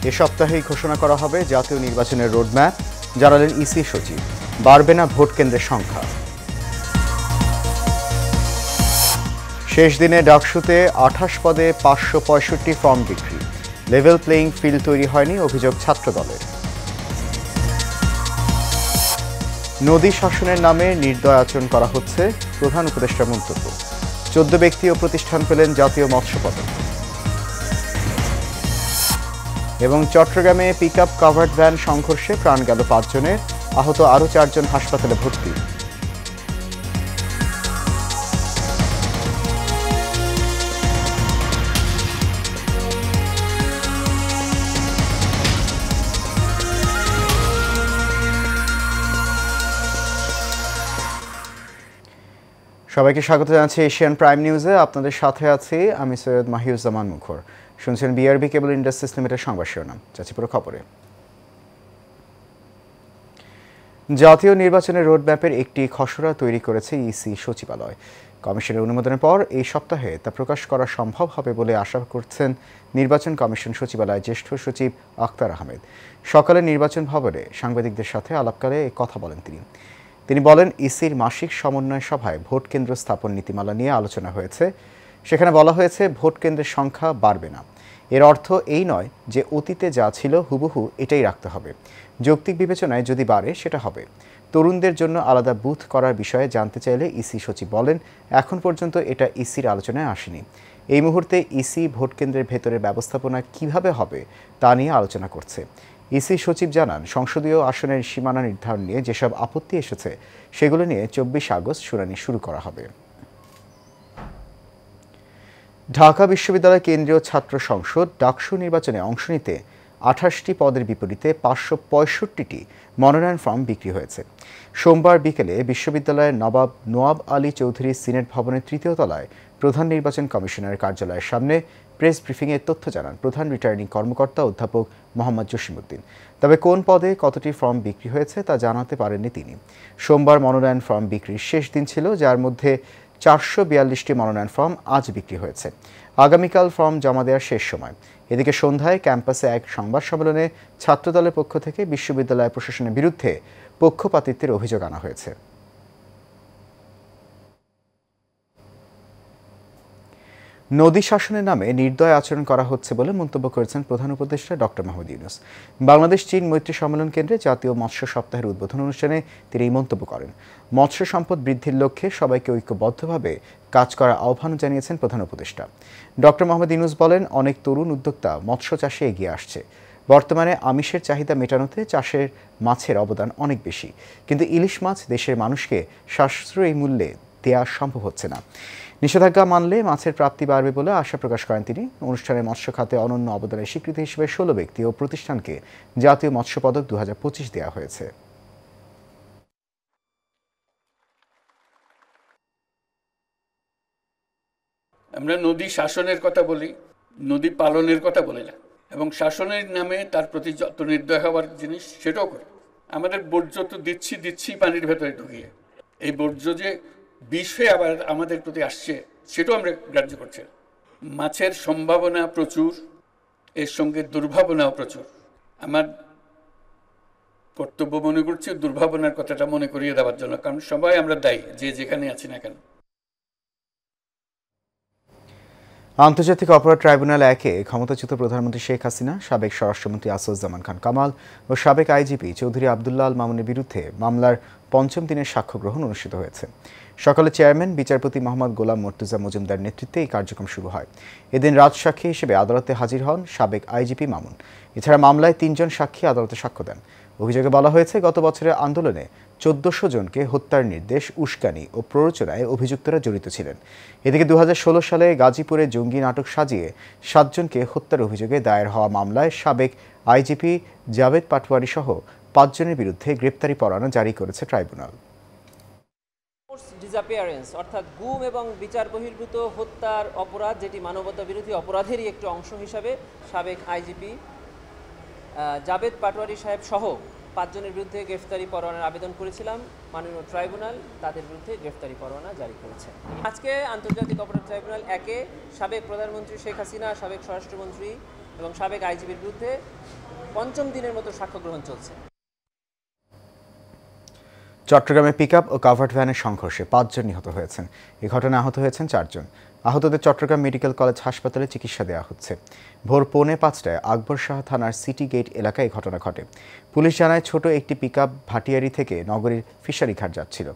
এ সপ্তাহেই ঘোষণা করা হবে জাতীয় নির্বাচনের রোডম্যাপ, জানালেন ইসি সচিব। বাড়বে না ভোট কেন্দ্রের সংখ্যা। শেষ দিনে ডাকসুতে 28 পদে 565 ফর্ম বিক্রি। লেভেল প্লেয়িং ফিল্ড তৈরি হয়নি, অভিযোগ ছাত্রদলের। নদী শাসনের নামে নির্দয় আচরণ করা হচ্ছে, প্রধান উপদেষ্টার মন্তব্য। 14 ব্যক্তি ও প্রতিষ্ঠান পেলেন জাতীয় মৎস্য পদক। এবং চট্টগ্রামে পিকআপ কাভার্ড ভ্যান সংঘর্ষে প্রাণ গেল 5 জনের, আহত আরও 4 জন হাসপাতালে ভর্তি। সবাইকে স্বাগত জানাচ্ছি এশিয়ান প্রাইম নিউজে। আপনাদের সাথে আছি আমি সৈয়দ মাহিউজ্জামান মুখর। শুনছেন বিআরবি কেবল ইন্ডাস্ট্রিজ লিমিটেড সংবাদ শিরোনাম। যাচ্ছি পুরো খবরে। জাতীয় নির্বাচনের রোডম্যাপের একটি খসড়া তৈরি করেছে ইসি সচিবালয়। কমিশনের অনুমোদনের পর এই সপ্তাহে তা প্রকাশ করা সম্ভব হবে বলে আশা করছেন নির্বাচন কমিশন সচিবালয়ের জ্যেষ্ঠ সচিব আক্তার আহমেদ। সকালে নির্বাচন ভবনে সাংবাদিকদের সাথে আলাপকালে এ কথা বলেন তিনি বলেন, ইসির মাসিক সমন্বয় সভায় ভোট কেন্দ্র স্থাপন নীতিমালা নিয়ে আলোচনা হয়েছে। সেখানে বলা হয়েছে ভোট কেন্দ্রের সংখ্যা বাড়বে না। এর অর্থ এই নয় যে অতীতে যা ছিল হুবহু এটাই রাখতে হবে। যৌক্তিক বিবেচনায় যদি বাড়ে সেটা হবে। তরুণদের জন্য আলাদা বুথ করার বিষয়ে জানতে চাইলে ইসি সচিব বলেন, এখন পর্যন্ত এটা ইসির আলোচনায় আসেনি। এই মুহূর্তে ইসি ভোট কেন্দ্রের ভেতরের ব্যবস্থাপনা কিভাবে হবে তা নিয়ে আলোচনা করছে। ইসি সচিব জানান, সংসদীয় আসনের সীমানা নির্ধারণ নিয়ে যেসব আপত্তি এসেছে সেগুলো নিয়ে 24 আগস্ট শুনানি শুরু করা হবে। ঢাকা বিশ্ববিদ্যালয় কেন্দ্রীয় ছাত্র সংসদ ডাকসু নির্বাচনে অংশ নিতে 28টি পদের বিপরীতে 565টি মনোনয়ন ফর্ম বিক্রি হয়েছে। সোমবার বিকেলে বিশ্ববিদ্যালয়ের নবাব নোয়াব আলী চৌধুরী সিনেট ভবনের 3য় তলায় প্রধান নির্বাচন কমিশনারের কার্যালয়ের সামনে প্রেস ব্রিফিংয়ে তথ্য জানান প্রধান রিটার্নিং কর্মকর্তা অধ্যাপক মোহাম্মদ জসিমউদ্দিন। তবে কোন পদে কতটি ফর্ম বিক্রি হয়েছে তা জানাতে পারেননি তিনি। সোমবার মনোনয়ন ফর্ম বিক্রির শেষ দিন ছিল, যার মধ্যে 442টি মনোনয়ন ফর্ম আজ বিক্রি হয়েছে। আগামীকাল ফর্ম জমা দেওয়ার শেষ সময়। এদিকে সন্ধ্যায় ক্যাম্পাসে এক সংবাদ সম্মেলনে ছাত্রদলের পক্ষ থেকে বিশ্ববিদ্যালয় প্রশাসনের বিরুদ্ধে পক্ষপাতিত্বের অভিযোগ আনা হয়েছে। নদী শাসনের নামে নির্দয় আচরণ করা হচ্ছে বলে মন্তব্য করেছেন প্রধান উপদেষ্টা ডক্টর মোহাম্মদ ইউনূস। বাংলাদেশ চীন মৈত্রী সম্মেলন কেন্দ্রে জাতীয় মৎস্য সপ্তাহের উদ্বোধন অনুষ্ঠানে তিনি এই মন্তব্য করেন। মৎস্য সম্পদ বৃদ্ধির লক্ষ্যে সবাইকে ঐক্যবদ্ধভাবে কাজ করার আহ্বান জানিয়েছেন প্রধান উপদেষ্টা। ডক্টর মোহাম্মদ ইউনূস বলেন, অনেক তরুণ উদ্যোক্তা মৎস্য চাষে এগিয়ে আসছে। বর্তমানে আমিষের চাহিদা মেটানোতে চাষের মাছের অবদান অনেক বেশি, কিন্তু ইলিশ মাছ দেশের মানুষকে সাশ্রয়ী মূল্যে দেওয়া সম্ভব হচ্ছে না। নিষেধাজ্ঞা মানলে মাছের প্রাপ্তি বাড়বে বলে আশা প্রকাশ করেন তিনি। অনুষ্ঠানে মৎস্য খাতে অনন্য অবদানের স্বীকৃতি হিসেবে 16 ব্যক্তি ও প্রতিষ্ঠানকে জাতীয় মৎস্য পদক 2025 দেওয়া হয়েছে। আমরা নদী শাসনের কথা বলি, নদী পালনের কথা বলি না, এবং শাসনের নামে তার প্রতি যত নির্দয় হওয়ার জিনিস সেটাও করি। আমাদের বর্জ্য তো দিচ্ছি পানির ভেতরে ঢুকিয়ে। এই বর্জ্য যে বিষ হয়ে আবার আমাদের প্রতি আসছে সেটাও আমরা গ্রাহ্য করছি। মাছের সম্ভাবনা প্রচুর, এর সঙ্গে দুর্ভাবনাও প্রচুর। আমার কর্তব্য মনে করছি দুর্ভাবনার কথাটা মনে করিয়ে দেওয়ার জন্য, কারণ সবাই আমরা দায়ী, যে যেখানে আছি না কেন। আন্তর্জাতিক অপরাধ ট্রাইব্যুনাল 1-এ ক্ষমতাচ্যুত প্রধানমন্ত্রী শেখ হাসিনা, সাবেক স্বরাষ্ট্রমন্ত্রী আসাদুজ্জামান খান কামাল ও সাবেক আইজিপি চৌধুরী আবদুল্লাহ আল মামুনের বিরুদ্ধে মামলার 5ম দিনের সাক্ষ্য গ্রহণ অনুষ্ঠিত হয়েছে। সকালে চেয়ারম্যান বিচারপতি মোহাম্মদ গোলাম মর্তুজা মজুমদার নেতৃত্বে এই কার্যক্রম শুরু হয়। এদিন রাজসাক্ষী হিসেবে আদালতে হাজির হন সাবেক আইজিপি মামুন। এছাড়া মামলায় 3 জন সাক্ষী আদালতে সাক্ষ্য দেন। অভিযোগে বলা হয়েছে, গত বছরের আন্দোলনে 1400 জনকে হত্যার নির্দেশ, উস্কানি ও প্ররোচনায় অভিযুক্তরা জড়িত ছিলেন। এদিকে 2016 সালে গাজীপুরে জঙ্গি নাটক সাজিয়ে 7 জনকে হত্যার অভিযোগে দায়ের হওয়া মামলায় সাবেক আইজিপি জাভেদ পাটওয়ারি সহ 5 জনের বিরুদ্ধে গ্রেপ্তারি পরোয়ানা জারি করেছে ট্রাইব্যুনাল। ডিসঅ্যাপিয়ারেন্স অর্থাৎ গুম এবং বিচার বহির্ভূত হত্যার অপরাধ, যেটি মানবতা বিরোধী অপরাধেরই একটি অংশ হিসাবে সাবেক আইজিপি জাভেদ পাটওয়ারি সাহেব সহ 5 জনের বিরুদ্ধে গ্রেফতারি পরোয়ানার আবেদন করেছিলাম। মাননীয় ট্রাইব্যুনাল তাদের বিরুদ্ধে গ্রেফতারি পরোয়ানা জারি করেছে। আজকে আন্তর্জাতিক অপরাধ ট্রাইব্যুনাল 1-এ সাবেক প্রধানমন্ত্রী শেখ হাসিনা, সাবেক স্বরাষ্ট্রমন্ত্রী এবং সাবেক আইজিপির বিরুদ্ধে ৫ম দিনের মতো সাক্ষ্য গ্রহণ চলছে। চট্টগ্রামে পিকআপ ও কাভার্ড ভ্যানের সংঘর্ষে ৫ জন নিহত হয়েছেন। এ ঘটনায় আহত হয়েছেন ৪ জন। আহতদের চট্টগ্রাম মেডিকেল কলেজ হাসপাতালে চিকিৎসা দেওয়া হচ্ছে। ভোর 4:45টায় আকবর শাহ থানার সিটি গেট এলাকায় এই ঘটনা ঘটে। পুলিশ জানায়, ছোট একটি পিকআপ ভাটিয়ারি থেকে নগরীর ফিশারি ঘাট যাচ্ছিল।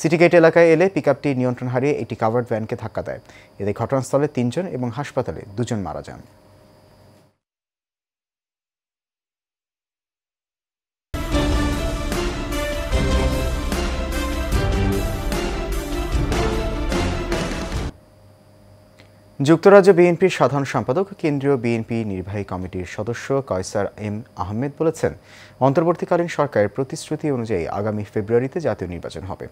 সিটি গেট এলাকায় এলে পিকআপটি নিয়ন্ত্রণ হারিয়ে একটি কাভার্ড ভ্যানকে ধাক্কা দেয়। এতে ঘটনাস্থলে ৩ জন এবং হাসপাতালে 2 জন মারা যান। যুক্তরাজ্য বিএনপির সাধারণ সম্পাদক ও কেন্দ্রীয় বিএনপি নির্বাহী কমিটির সদস্য কয়সার এম আহমেদ বলেছেন, অন্তর্বর্তীকালীন সরকারের প্রতিশ্রুতি অনুযায়ী আগামী ফেব্রুয়ারিতে জাতীয় নির্বাচন হবে।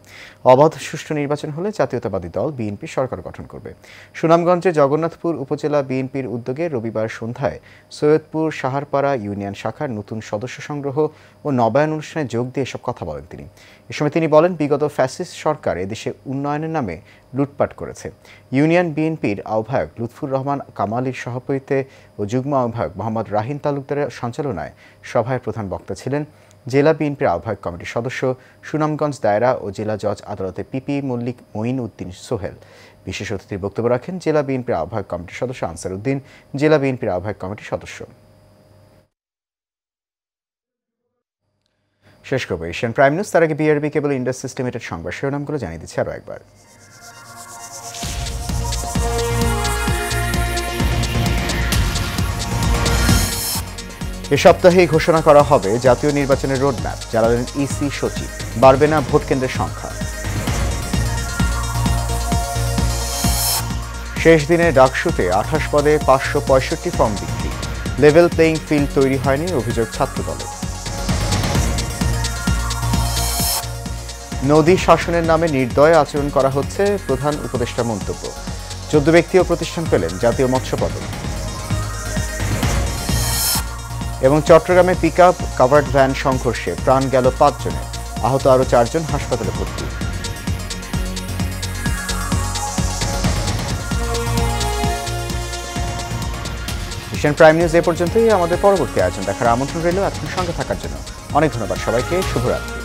অবাধ সুষ্ঠু নির্বাচন হলে জাতীয়তাবাদী দল বিএনপি সরকার গঠন করবে। সুনামগঞ্জে জগন্নাথপুর উপজেলা বিএনপির উদ্যোগে রবিবার সন্ধ্যায় সৈয়দপুর সাহারপাড়া ইউনিয়ন শাখার নতুন সদস্য সংগ্রহ ও নবায়ন অনুষ্ঠানে যোগ দিয়ে এসব কথা বলেন তিনি। এ সময় তিনি বলেন, বিগত ফ্যাসিস্ট সরকার এদেশে উন্নয়নের নামে লুটপাট করেছে। ইউনিয়ন বিএনপির আহ্বায়ক লুৎফুর রহমান কামালির সভাপতিত্বে ও যুগ্ম আহ্বায়ক মোহাম্মদ রাহিন তালুকদারের সঞ্চালনায় সভায় প্রধান বক্তা ছিলেন জেলা বিএনপির আহ্বায়ক কমিটির সদস্য, সুনামগঞ্জ দায়রা ও জেলা জজ আদালতে পিপি মল্লিক মঈন উদ্দিন সোহেল। বিশেষ অতিথির বক্তব্য রাখেন জেলা বিএনপির আহ্বায়ক কমিটির সদস্য আনসার উদ্দিন, জেলা বিএনপির আহ্বায়ক কমিটির সদস্য। শেষ করব এশিয়ান প্রাইম নিউজ। তার আগে বিআরবি কেবল ইন্ডাস্ট্রিজ লিমিটেড সংবাদ শিরোনামগুলো জানিয়ে দিচ্ছে আরও একবার। এ সপ্তাহেই ঘোষণা করা হবে জাতীয় নির্বাচনের রোডম্যাপ, জানালেন ইসি সচিব। বাড়বে না ভোট কেন্দ্রের সংখ্যা। শেষ দিনে ডাকসুতে 28 পদে 565 ফর্ম বিক্রি। লেভেল প্লেইং ফিল্ড তৈরি হয়নি, অভিযোগ ছাত্রদলের। নদী শাসনের নামে নির্দয় আচরণ করা হচ্ছে, প্রধান উপদেষ্টা মন্তব্য। 14 ব্যক্তি ও প্রতিষ্ঠান পেলেন জাতীয় মৎস্য পদক। এবং চট্টগ্রামে পিকআপ কাভার্ড ভ্যান সংঘর্ষে প্রাণ গেল 5 জনের, আহত আরও 4 জন হাসপাতালে ভর্তি। এশিয়ান প্রাইম নিউজ এ পর্যন্তই। আমাদের পরবর্তী আয়োজন দেখার আমন্ত্রণ রইল। এতক্ষণ সঙ্গে থাকার জন্য অনেক ধন্যবাদ সবাইকে। শুভরাত্রি।